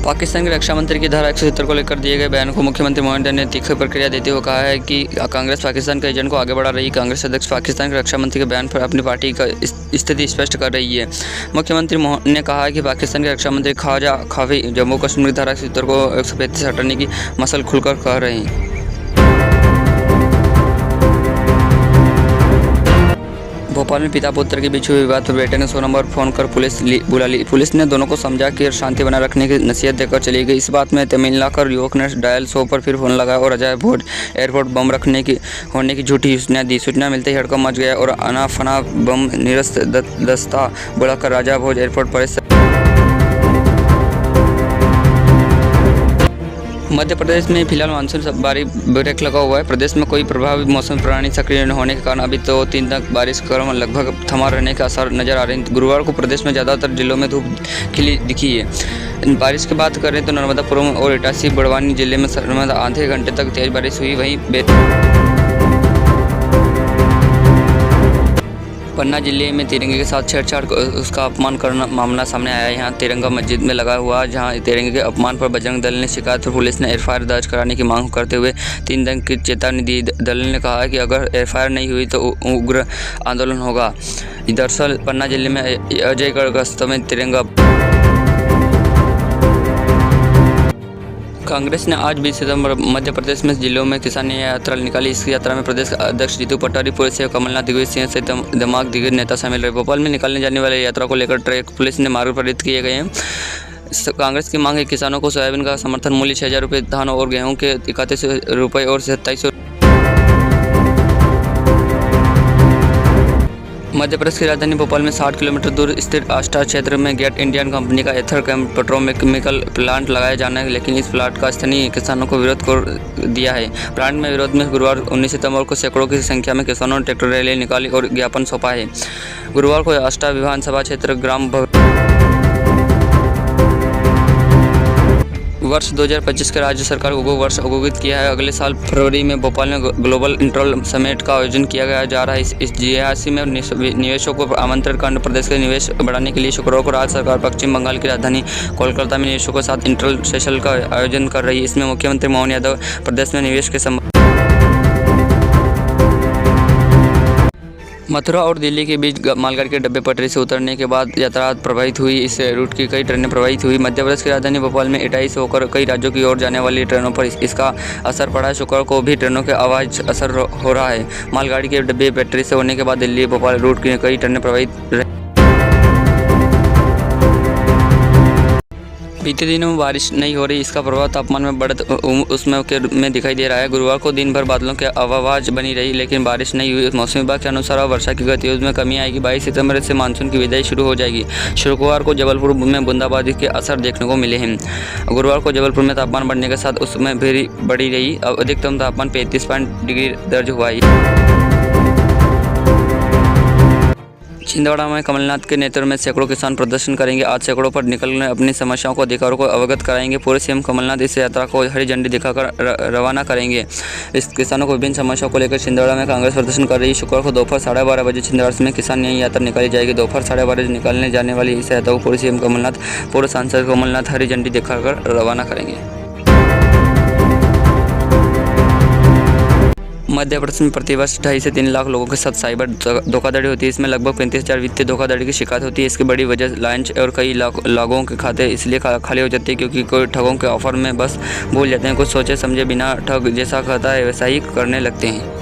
पाकिस्तान के रक्षा मंत्री की धारा 170 को लेकर दिए गए बयान को मुख्यमंत्री महोदय ने तीखी प्रतिक्रिया देते हुए कहा है कि कांग्रेस पाकिस्तान के एजेंडे को आगे बढ़ा रही। कांग्रेस अध्यक्ष पाकिस्तान के रक्षा मंत्री के बयान पर अपनी पार्टी का स्थिति स्पष्ट कर रही है। मुख्यमंत्री ने कहा कि पाकिस्तान के रक्षा मंत्री ख्वाजा खफी जम्मू कश्मीर की धारा 170 को 135 हटाने की मसल खुलकर कह रहे हैं। भोपाल में पिता पुत्र के बीच हुए विवाद पर बेटे ने 100 नंबर फोन कर पुलिस बुला ली। पुलिस ने दोनों को समझा कि शांति बनाए रखने की नसीहत देकर चली गई। इस बात में तमिलना कर युवक ने डायल 100 पर फिर फोन लगाया और अजय भोज एयरपोर्ट बम होने की झूठी सूचना दी। सूचना मिलते ही हड़कंप मच गया और अना फना बम निरस्त दस्ता बुलाकर राजा भोज एयरपोर्ट पर। मध्य प्रदेश में फिलहाल मानसून बारिश ब्रेक लगा हुआ है। प्रदेश में कोई प्रभावी मौसम प्रणाली सक्रिय न होने के कारण अभी तो 3 तक बारिश का क्रम लगभग थमा रहने के आसार नजर आ रहे हैं। गुरुवार को प्रदेश में ज़्यादातर जिलों में धूप खिली दिखी है। बारिश की बात करें तो नर्मदापुरम और इटारसी बड़वानी जिले में आधे घंटे तक तेज बारिश हुई। वहीं पन्ना जिले में तिरंगे के साथ छेड़छाड़ उसका अपमान करना मामला सामने आया है। यहाँ तिरंगा मस्जिद में लगा हुआ, जहाँ तिरंगे के अपमान पर बजरंग दल ने शिकायत पर पुलिस ने एफआईआर दर्ज कराने की मांग करते हुए 3 दिन की चेतावनी दी। दल ने कहा कि अगर एफआईआर नहीं हुई तो उग्र आंदोलन होगा। दरअसल पन्ना जिले में अजयगढ़ गश्त में तिरंगा कांग्रेस ने आज 20 सितंबर मध्य प्रदेश में जिलों में किसान यात्रा निकाली। इस यात्रा में प्रदेश अध्यक्ष जीतू पटवारी, पूर्व सीएम कमलनाथ, दिग्विजय सिंह सहित दिमाग दिग्गज नेता शामिल रहे। भोपाल में निकालने जाने वाली यात्रा को लेकर ट्रैफिक पुलिस ने मार्ग प्रेरित किए गए हैं। कांग्रेस की मांग है किसानों को सोयाबीन का समर्थन मूल्य 6,000 रुपये, धान और गेहूँ के 31 रुपये और 2700। मध्य प्रदेश की राजधानी भोपाल में 60 किलोमीटर दूर स्थित आष्टा क्षेत्र में गेट इंडियन कंपनी का एथर पेट्रोकेमिकल प्लांट लगाया जाना है, लेकिन इस प्लांट का स्थानीय किसानों को विरोध कर दिया है। प्लांट में विरोध में गुरुवार 19 सितंबर को सैकड़ों की संख्या में किसानों ने ट्रैक्टर रैली निकाली और ज्ञापन सौंपा है। गुरुवार को आष्टा विधानसभा क्षेत्र ग्राम वर्ष 2025 के राज्य सरकार को वर्ष घोषित किया है। अगले साल फरवरी में भोपाल में ग्लोबल इंटरल समिट का आयोजन किया जा रहा है। इस जीएससी में निवेशकों को आमंत्रित करने प्रदेश के निवेश बढ़ाने के लिए शुक्रवार को राज्य सरकार पश्चिम बंगाल की राजधानी कोलकाता में निवेशकों के साथ इंटरल सेशन का आयोजन कर रही है। इसमें मुख्यमंत्री मोहन यादव प्रदेश में निवेश के मथुरा और दिल्ली के बीच मालगाड़ी के डब्बे पटरी से उतरने के बाद यातायात प्रभावित हुई। इस रूट की कई ट्रेनें प्रभावित हुई। मध्य प्रदेश की राजधानी भोपाल में इटाई से होकर कई राज्यों की ओर जाने वाली ट्रेनों पर इसका असर पड़ा है। शुक्रवार को भी ट्रेनों के आवाज़ असर हो रहा है। मालगाड़ी के डब्बे पटरी से होने के बाद दिल्ली भोपाल रूट की कई ट्रेनें प्रभावित रही। बीते दिनों में बारिश नहीं हो रही, इसका प्रभाव तापमान में बढ़त उसमें दिखाई दे रहा है। गुरुवार को दिन भर बादलों के आवाज बनी रही, लेकिन बारिश नहीं हुई। मौसम विभाग के अनुसार अब वर्षा की गतिविधि में कमी आएगी। 22 सितंबर से मानसून की विदाई शुरू हो जाएगी। शुक्रवार को जबलपुर में बूंदाबांदी के असर देखने को मिले हैं। गुरुवार को जबलपुर में तापमान बढ़ने के साथ उसमें भी बढ़ी रही। अधिकतम तापमान 35 डिग्री दर्ज हुआ है। छिंदवाड़ा में कमलनाथ के नेतृत्व में सैकड़ों किसान प्रदर्शन करेंगे। आज सैकड़ों पर निकलने अपनी समस्याओं को अधिकारों को अवगत कराएंगे। पूर्व सीएम कमलनाथ इस यात्रा को हरी झंडी दिखाकर रवाना करेंगे। इस किसानों को विभिन्न समस्याओं को लेकर छिंदवाड़ा में कांग्रेस प्रदर्शन कर रही है। शुक्रवार को दोपहर 12:30 बजे छिंदवाड़ा में किसान न्याय यात्रा निकाली जाएगी। दोपहर 12:30 बजे निकालने जाने वाली इस यात्रा को पूर्व सीएम कमलनाथ, पूर्व सांसद कमलनाथ हरी झंडी दिखाकर रवाना करेंगे। मध्य प्रदेश में प्रतिवर्ष 2.5 से 3 लाख लोगों के साथ साइबर धोखाधड़ी होती है। इसमें लगभग 35,000 वित्तीय धोखाधड़ी की शिकायत होती है। इसकी बड़ी वजह लांच और कई लोगों के खाते इसलिए खाली हो जाते हैं क्योंकि कोई ठगों के ऑफर में बस भूल जाते हैं। कुछ सोचे समझे बिना ठग जैसा कहता है वैसा ही करने लगते हैं।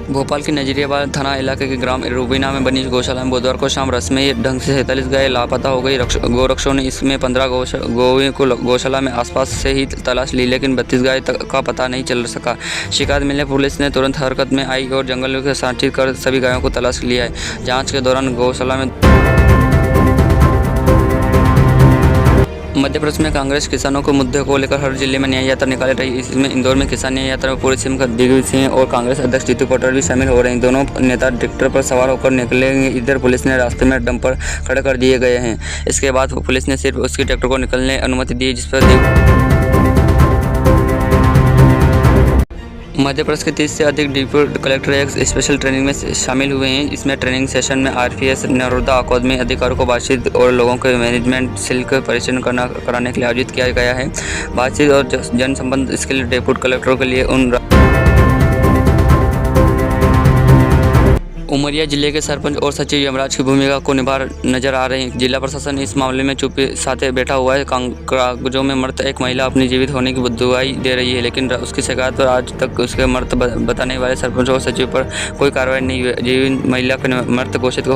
भोपाल के नजरियाबाद थाना इलाके के ग्राम रूबीना में बनी गौशाला में बुधवार को शाम रस्मी ढंग से 47 गाय लापता हो गई। गोरक्षकों ने इसमें 15 गौओं को गौशाला में आसपास से ही तलाश ली, लेकिन 32 गाय का पता नहीं चल सका। शिकायत मिलने पुलिस ने तुरंत हरकत में आई और जंगलों के साथी कर सभी गायों को तलाश लिया है। जाँच के दौरान गौशाला में मध्य प्रदेश में कांग्रेस किसानों के मुद्दे को लेकर हर जिले में न्याय यात्रा निकाली रही। इसमें इंदौर में किसान न्याय यात्रा में पूर्व सीएम दिग्विजय सिंह और कांग्रेस अध्यक्ष जीतू पटवारी भी शामिल हो रहे हैं। दोनों नेता ट्रैक्टर पर सवार होकर निकलेंगे। इधर पुलिस ने रास्ते में डंपर खड़े कर दिए गए हैं। इसके बाद पुलिस ने सिर्फ उसके ट्रैक्टर को निकलने अनुमति दी, जिस पर मध्य प्रदेश के 30 से अधिक डिप्टी कलेक्टर एक स्पेशल ट्रेनिंग में शामिल हुए हैं। इसमें ट्रेनिंग सेशन में आरपीएस नरोदा अकादमी अधिकारियों को बातचीत और लोगों के मैनेजमेंट स्किल का परीक्षण कराने के लिए आयोजित किया गया है। बातचीत और जनसंबंध स्किल डिप्टी कलेक्टरों के लिए उमरिया जिले के सरपंच और सचिव यमराज की भूमिका को निभा नजर आ रहे हैं। जिला प्रशासन इस मामले में चुप्पी साधे बैठा हुआ है। कागजों में मृत एक महिला अपनी जीवित होने की दुआई दे रही है, लेकिन उसकी शिकायत पर आज तक उसके मृत बताने वाले सरपंच और सचिव पर कोई कार्रवाई नहीं हुई। जीवित महिला को मृत घोषित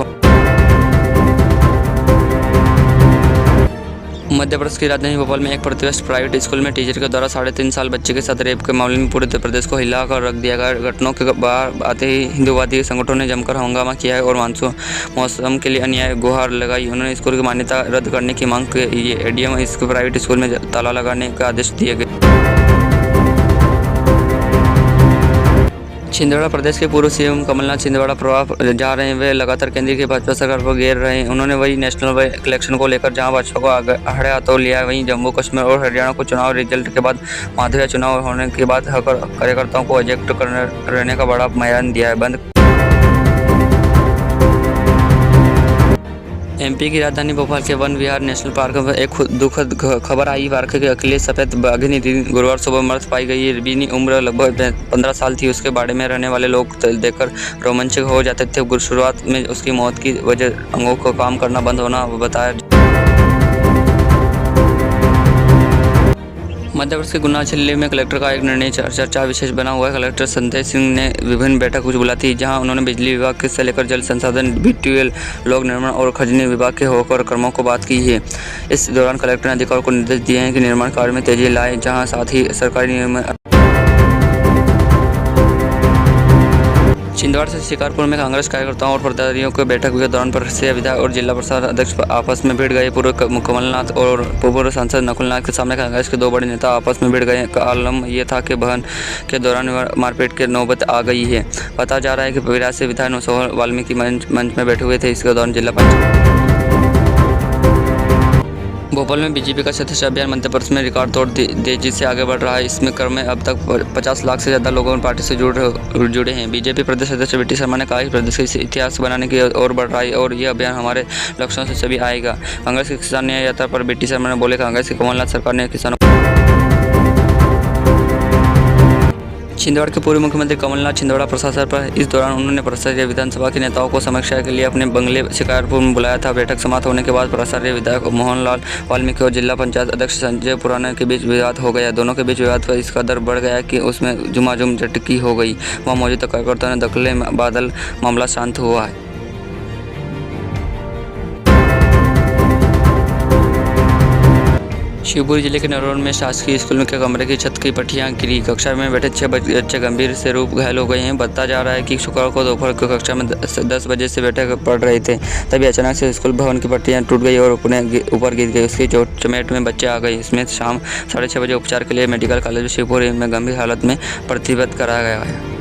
मध्य प्रदेश की राजधानी भोपाल में एक प्रतिष्ठित प्राइवेट स्कूल में टीचर के द्वारा 3.5 साल बच्चे के साथ रेप के मामले में पूरे उत्तर प्रदेश को हिला कर रख दिया गया। घटनाओं के बाहर आते ही हिंदूवादी संगठनों ने जमकर हंगामा किया है और मानसून मौसम के लिए अन्याय गुहार लगाई। उन्होंने स्कूल की मान्यता रद्द करने की मांग की। एडीएम इस प्राइवेट स्कूल में ताला लगाने का आदेश दिए गए। छिंदवाड़ा प्रदेश के पूर्व सीएम कमलनाथ छिंदवाड़ा प्रवास जा रहे हैं। वे लगातार केंद्र की भाजपा सरकार पर घेर रहे हैं। उन्होंने वही नेशनल इलेक्शन को लेकर जहां भाजपा को आड़े हाथों लिया, वहीं जम्मू कश्मीर और हरियाणा को चुनाव रिजल्ट के बाद माधुर्य चुनाव होने के बाद कार्यकर्ताओं को एजेक्ट करने का बड़ा बयान दिया है। बंद एमपी की राजधानी भोपाल के वन विहार नेशनल पार्क में एक दुखद खबर आई। पार्क के अकेले सफेद बाघिनी गुरुवार सुबह मृत पाई गई। बीनी उम्र लगभग 15 साल थी। उसके बाड़े में रहने वाले लोग देखकर रोमांचित हो जाते थे। शुरुआत में उसकी मौत की वजह अंगों को काम करना बंद होना बताया। मध्य प्रदेश के गुना जिले में कलेक्टर का एक निर्णय चर्चा विशेष बना हुआ है। कलेक्टर संजय सिंह ने विभिन्न बैठक बुलाई थी, जहां उन्होंने बिजली विभाग से लेकर जल संसाधन, बीटीएल, लोक निर्माण और खजाना विभाग के होकर कर्मों को बात की है। इस दौरान कलेक्टर ने अधिकारियों को निर्देश दिए हैं कि निर्माण कार्य में तेजी लाए, जहां साथ ही सरकारी नियम। छिंदवाड़ा से शिकारपुर में कांग्रेस कार्यकर्ताओं और पदाधिकारियों की बैठक के दौरान परिषद विधायक और जिला प्रशासन अध्यक्ष आपस में भिड़ गए। पूर्व कमलनाथ और पूर्व सांसद नकुलनाथ के सामने कांग्रेस के दो बड़े नेता आपस में भिड़ गए। आलम यह था कि बहन के दौरान मारपीट की नौबत आ गई है। बताया जा रहा है कि विरासत विधायक सोहन वाल्मीकि मंच में बैठे हुए थे। इसके दौरान जिला पंचायत भोपाल में बीजेपी का सदस्य अभियान मध्य प्रदेश में रिकॉर्ड तोड़ तेजी से आगे बढ़ रहा है। इसमें क्रम में अब तक 50 लाख से ज़्यादा लोगों पार्टी से जुड़े हैं। बीजेपी प्रदेश अध्यक्ष बीटी शर्मा ने कहा कि प्रदेश के इतिहास बनाने की ओर बढ़ रहा है और यह अभियान हमारे लक्ष्यों से सभी आएगा। कांग्रेस के किसान न्याय यात्रा पर बीटी शर्मा ने बोले, कांग्रेस की कमलनाथ सरकार ने किसानों छिंदवाड़ा के पूर्व मुख्यमंत्री कमलनाथ छिंदवाड़ा प्रशासन पर इस दौरान उन्होंने प्रशासकीय विधानसभा के नेताओं को समीक्षा के लिए अपने बंगले शिकारपुर में बुलाया था। बैठक समाप्त होने के बाद प्रशासकीय विधायक मोहनलाल वाल्मीकि और जिला पंचायत अध्यक्ष संजय पुराना के बीच विवाद हो गया। दोनों के बीच विवाद पर इस कदर बढ़ गया कि उसमें जुमाजुम झटकी हो गई। वहाँ मौजूद कार्यकर्ताओं ने दखल बादल मामला शांत हुआ है। शिवपुरी जिले के नरौर में शासकीय स्कूल के कमरे की छत की पट्टियां गिरी। कक्षा में बैठे 6 बच्चे गंभीर से रूप घायल हो गए हैं। बताया जा रहा है कि शुक्रवार को दोपहर को कक्षा में 10 बजे से बैठे पढ़ रहे थे, तभी अचानक से स्कूल भवन की पट्टियां टूट गई और ऊपर गिर गई। उसकी चपेट में बच्चे आ गए। इसमें शाम 6:30 बजे उपचार के लिए मेडिकल कॉलेज शिवपुरी में गंभीर हालत में भर्ती कराया गया है।